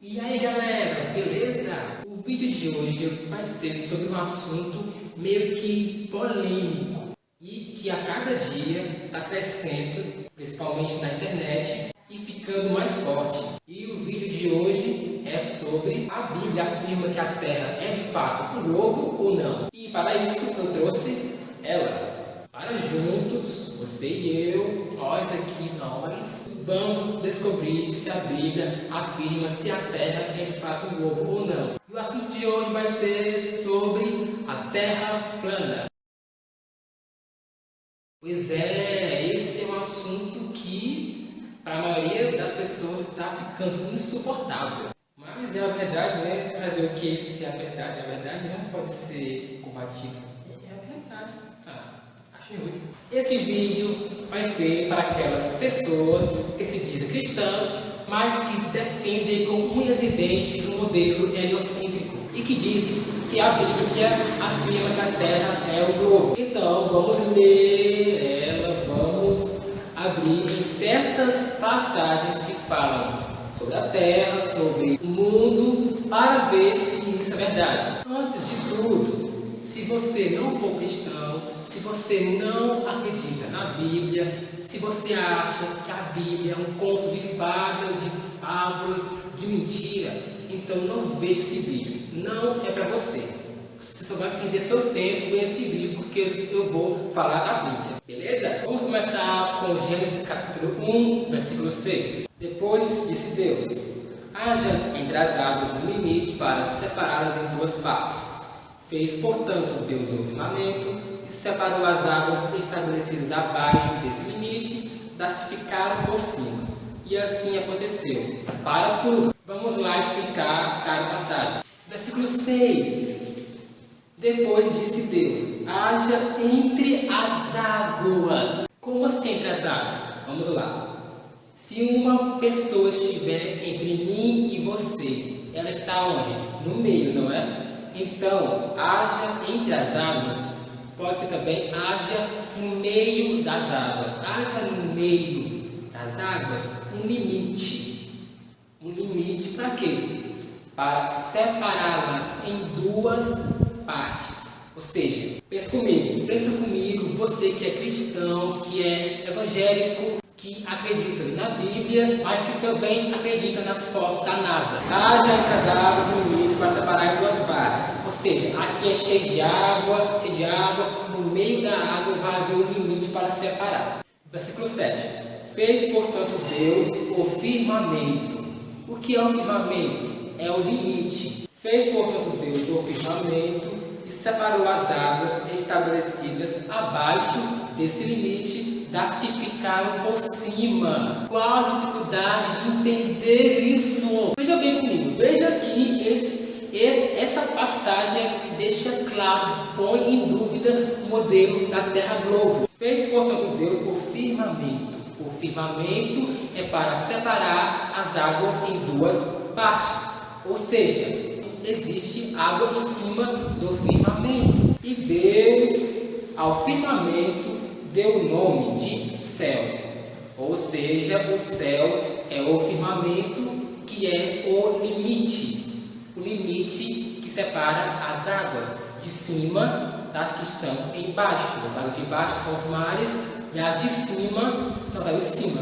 E aí galera, beleza? O vídeo de hoje vai ser sobre um assunto meio que polêmico e que a cada dia está crescendo, principalmente na internet, e ficando mais forte. E o vídeo de hoje é sobre a Bíblia afirma que a Terra é de fato um globo ou não. E para isso eu trouxe ela. Para juntos, você e eu, nós vamos descobrir se a Bíblia afirma se a Terra é de fato um globo ou não. E o assunto de hoje vai ser sobre a Terra plana. Pois é, esse é um assunto que para a maioria das pessoas está ficando insuportável. Mas é a verdade, né? Fazer o que se a verdade não pode ser combatida. É a verdade. Achei ruim. Este vídeo vai ser para aquelas pessoas que se dizem cristãs, mas que defendem com unhas e dentes um modelo heliocêntrico e que dizem que a Bíblia afirma que a Terra é o globo. Então vamos ler ela, vamos abrir certas passagens que falam sobre a Terra, sobre o mundo, para ver se isso é verdade. Antes de tudo, se você não for cristão, se você não acredita na Bíblia, se você acha que a Bíblia é um conto de fadas, de fábulas, de mentira, então não veja esse vídeo. Não é para você. Você só vai perder seu tempo vendo esse vídeo, porque eu vou falar da Bíblia. Beleza? Vamos começar com Gênesis capítulo 1, versículo 6. Depois disse Deus: haja entre as águas um limite para separá-las em duas partes. Fez, portanto, Deus o firmamento e separou as águas estabelecidas abaixo desse limite das que ficaram por cima. E assim aconteceu. Para tudo. Vamos lá explicar cada passagem. Versículo 6. Depois disse Deus: haja entre as águas. Como assim entre as águas? Vamos lá. Se uma pessoa estiver entre mim e você, ela está onde? No meio, não é? Então, haja entre as águas, pode ser também haja no meio das águas. Haja no meio das águas um limite. Um limite para quê? Para separá-las em duas partes. Ou seja, pensa comigo, você que é cristão, que é evangélico, que acredita na Bíblia, mas que também acredita nas fotos da NASA. Haja entre as águas um limite para separar em duas partes. Ou seja, aqui é cheio de água, no meio da água vai haver um limite para separar. Versículo 7. Fez, portanto, Deus o firmamento. O que é o firmamento? É o limite. Fez, portanto, Deus o firmamento e separou as águas estabelecidas abaixo desse limite das que ficaram por cima. Qual a dificuldade de entender isso? Veja bem comigo, veja aqui essa passagem que deixa claro, põe em dúvida o modelo da Terra Globo. Fez, portanto, Deus o firmamento. O firmamento é para separar as águas em duas partes. Ou seja, existe água em cima do firmamento. E Deus, ao firmamento, deu o nome de céu. Ou seja, o céu é o firmamento, que é o limite. O limite que separa as águas de cima das que estão embaixo. As águas de baixo são os mares e as de cima são as águas de cima.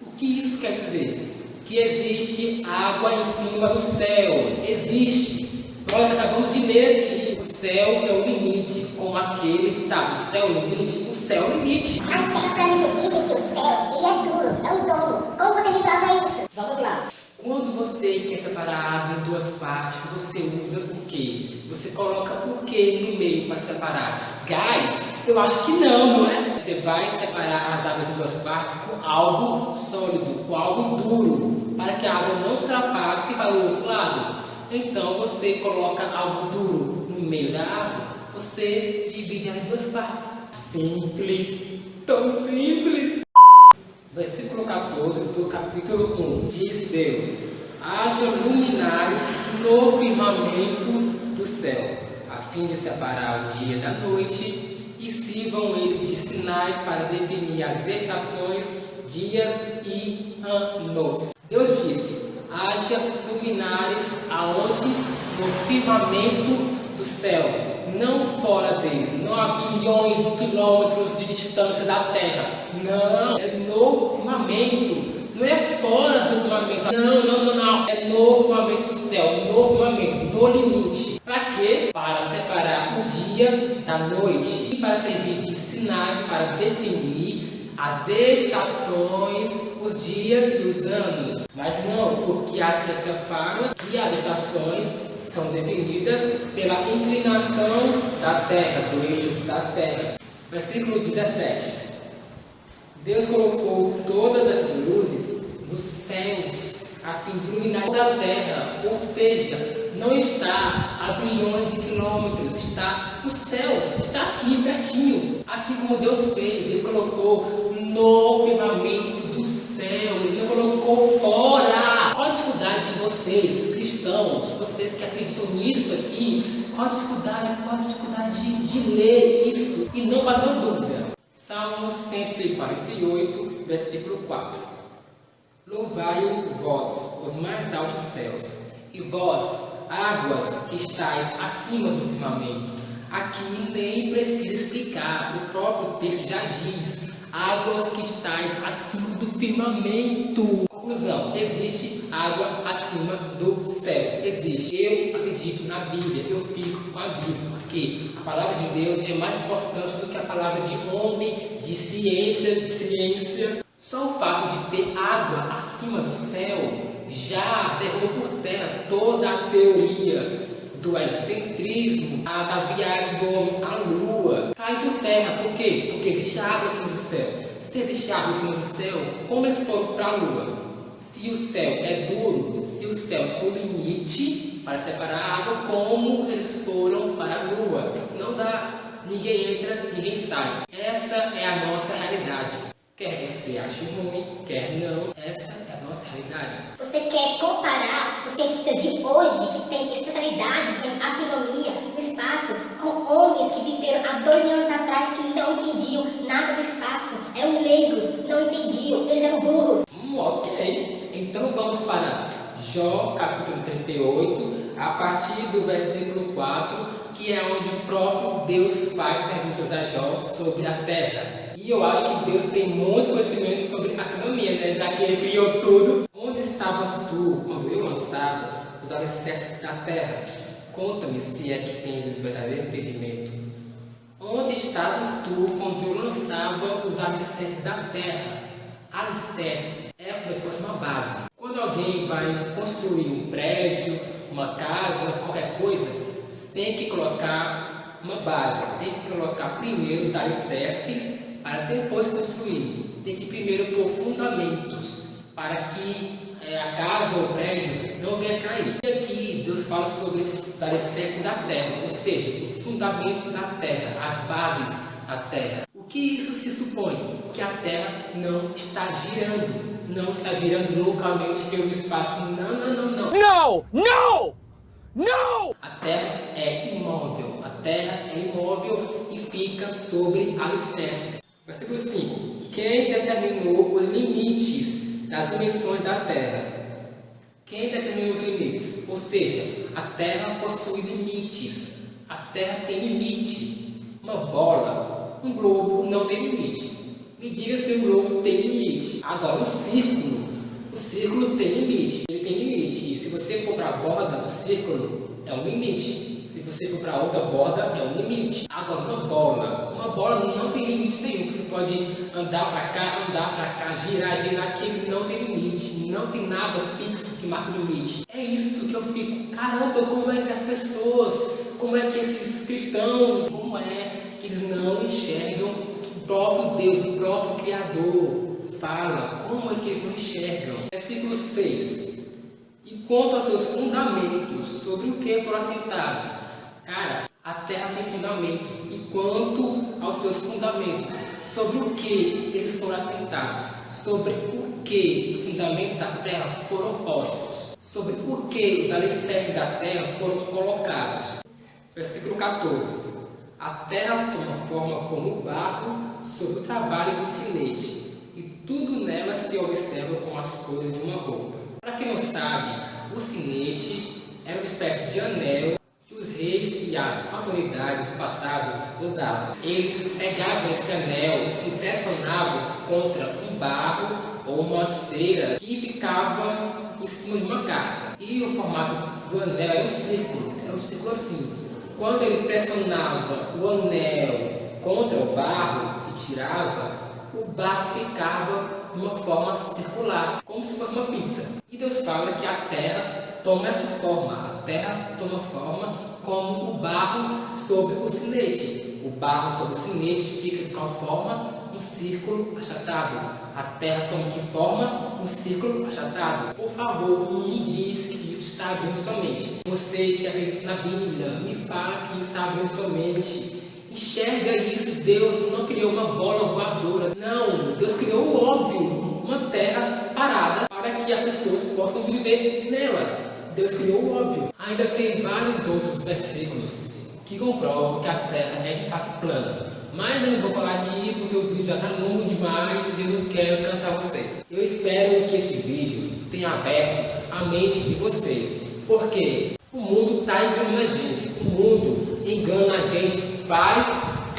O que isso quer dizer? Que existe água em cima do céu. Existe. Nós acabamos de ler que o céu é o limite, como aquele ditado: o céu é o limite, o céu é o limite. As terraplanistas dizem que o céu ele é duro, é um domo. Como você me prova isso? Vamos lá. Quando você quer separar a água em duas partes, você usa o quê? Você coloca o quê no meio para separar? Gás? Eu acho que não é? Você vai separar as águas em duas partes com algo sólido, com algo duro, para que a água não ultrapasse para o outro lado. Então você coloca algo duro no meio da água, você divide ela em duas partes. Simples, tão simples. Versículo 14 do capítulo 1, diz Deus: haja luminares no firmamento do céu, a fim de separar o dia da noite, e sirvam eles de sinais para definir as estações, dias e anos. Deus disse: haja luminares aonde? No firmamento do céu, não fora dele, não a bilhões de quilômetros de distância da terra, não, é no firmamento, não é fora do firmamento, não, é no firmamento do céu, no firmamento, no limite. Para quê? Para separar o dia da noite e para servir de sinais para definir as estações, os dias e os anos. Mas não, porque a ciência fala que as estações são definidas pela inclinação da terra, do eixo da terra. Versículo 17. Deus colocou todas essas luzes nos céus a fim de iluminar toda a terra, ou seja, não está a bilhões de quilômetros, está nos céus, está aqui pertinho. Assim como Deus fez, Ele colocou no firmamento do céu, Ele não colocou fora. Qual a dificuldade de vocês, cristãos, vocês que acreditam nisso aqui, qual a dificuldade de ler isso e não bater uma dúvida? Salmo 148, versículo 4. Louvai-o vós, os mais altos céus, e vós, águas que estáis acima do firmamento. Aqui nem precisa explicar, o próprio texto já diz, águas que estáis acima do firmamento. Conclusão, existe água acima do céu, existe. Eu acredito na Bíblia, eu fico com a Bíblia, porque a palavra de Deus é mais importante do que a palavra de homem, de ciência. Só o fato de ter água acima do céu já derrubou por terra toda a teoria do heliocentrismo, da viagem do homem à lua. Cai por terra, por quê? Porque existe água acima do céu. Se existe água acima do céu, como eles foram para a lua? Se o céu é duro, se o céu é o limite para separar a água, como eles foram para a lua? Não dá. Ninguém entra, ninguém sai. Essa é a nossa realidade. Quer você ache ruim, quer não, essa é a nossa realidade. Você quer comparar os cientistas de hoje, que têm especialidades em astronomia, no espaço, com homens que viveram há 2 mil anos atrás, que não entendiam nada do espaço, eram leigos, não entendiam, eles eram burros. Ok, então vamos para Jó, capítulo 38, a partir do versículo 4, que é onde o próprio Deus faz perguntas a Jó sobre a terra. E eu acho que Deus tem muito conhecimento sobre astronomia, né? Já que Ele criou tudo. Onde estavas tu quando eu lançava os alicerces da terra? Conta-me se é que tens o verdadeiro entendimento. Onde estavas tu quando eu lançava os alicerces da terra? Alicerce é como se fosse uma base. Quando alguém vai construir um prédio, uma casa, qualquer coisa, tem que colocar uma base. Tem que colocar primeiro os alicerces para depois construir. Tem que primeiro pôr fundamentos para que a casa ou o prédio não venha cair. E aqui Deus fala sobre os alicerces da terra, ou seja, os fundamentos da terra, as bases da terra. O que isso se supõe? Que a terra não está girando loucamente pelo espaço. Não! A terra é imóvel, e fica sobre alicerces. Versículo 5. Quem determinou os limites das dimensões da terra? Quem determinou os limites? Ou seja, a terra possui limites. A terra tem limite. Uma bola, um globo não tem limite. Me diga se o globo tem limite. Agora, o círculo tem limite. Ele tem limite. E se você for para a borda do círculo, é um limite. Se você for para outra borda, é um limite. Agora, uma bola não tem limite nenhum. Você pode andar para cá, girar aqui, não tem limite. Não tem nada fixo que marque o limite. É isso que eu fico, caramba, como é que as pessoas, como é que esses cristãos, como é que eles não enxergam que o próprio Deus, o próprio Criador fala? Como é que eles não enxergam? Versículo 6. E quanto aos seus fundamentos, sobre o que foram assentados? Cara, a terra tem fundamentos. E quanto aos seus fundamentos, sobre o que eles foram assentados? Sobre o que os fundamentos da terra foram postos? Sobre o que os alicerces da terra foram colocados? Versículo 14. A terra toma forma como barro sob o trabalho do sinete, e tudo nela se observa como as cores de uma roupa. Para quem não sabe, o sinete era uma espécie de anel que os reis e as autoridades do passado usavam. Eles pegavam esse anel e pressionavam contra um barro ou uma cera que ficava em cima de uma carta. E o formato do anel era um círculo assim. Quando ele pressionava o anel contra o barro e tirava, o barro ficava de uma forma circular, como se fosse uma pizza. E Deus fala que a terra toma essa forma, a terra toma forma como o barro sobre o sinete. O barro sobre o sinete fica de qual forma? Um círculo achatado. A terra toma que forma? Um círculo achatado. Por favor, não me diz que isso está abrindo sua mente. Você que acredita na Bíblia, me fala que isso está abrindo sua mente. Enxerga isso. Deus não criou uma bola voadora. Não, Deus criou o óbvio, uma terra parada para que as pessoas possam viver nela. Deus criou o óbvio. Ainda tem vários outros versículos que comprovam que a terra é de fato plana. Mas eu não vou falar aqui porque o vídeo já está longo demais e eu não quero cansar vocês. Eu espero que este vídeo tenha aberto a mente de vocês. Porque o mundo está enganando a gente. O mundo engana a gente faz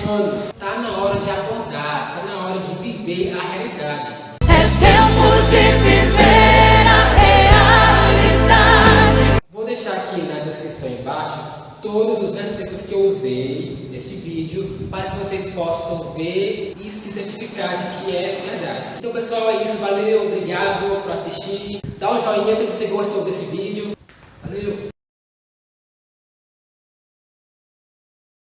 anos. Está na hora de acordar. Está na hora de viver a realidade. É tempo de viver a realidade. Vou deixar aqui na descrição embaixo todos os versículos que eu usei neste vídeo para que vocês possam ver e se certificar de que é verdade. Então pessoal, é isso, valeu, obrigado por assistir. Dá um joinha se você gostou desse vídeo.